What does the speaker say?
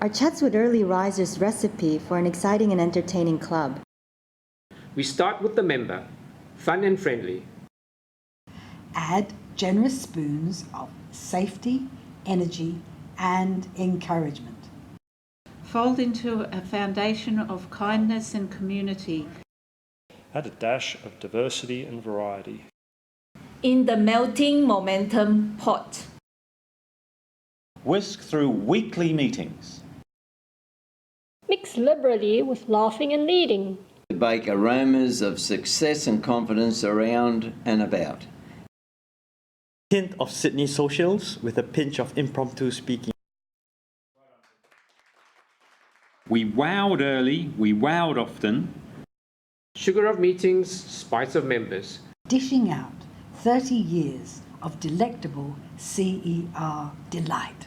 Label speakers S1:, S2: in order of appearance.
S1: Our Chatswood Early Risers recipe for an exciting and entertaining club.
S2: We start with the member, fun and friendly.
S3: Add generous spoons of safety, energy, and encouragement.
S4: Fold into a foundation of kindness and community.
S5: Add a dash of diversity and variety.
S6: In the melting momentum pot.
S7: Whisk through weekly meetings.
S8: Mix liberally with laughing and leading.
S9: Bake aromas of success and confidence around and about.
S10: Hint of Sydney socials with a pinch of impromptu speaking.
S7: We wowed early, we wowed often.
S2: Sugar of meetings, spice of members.
S3: Dishing out 30 years of delectable CER delight.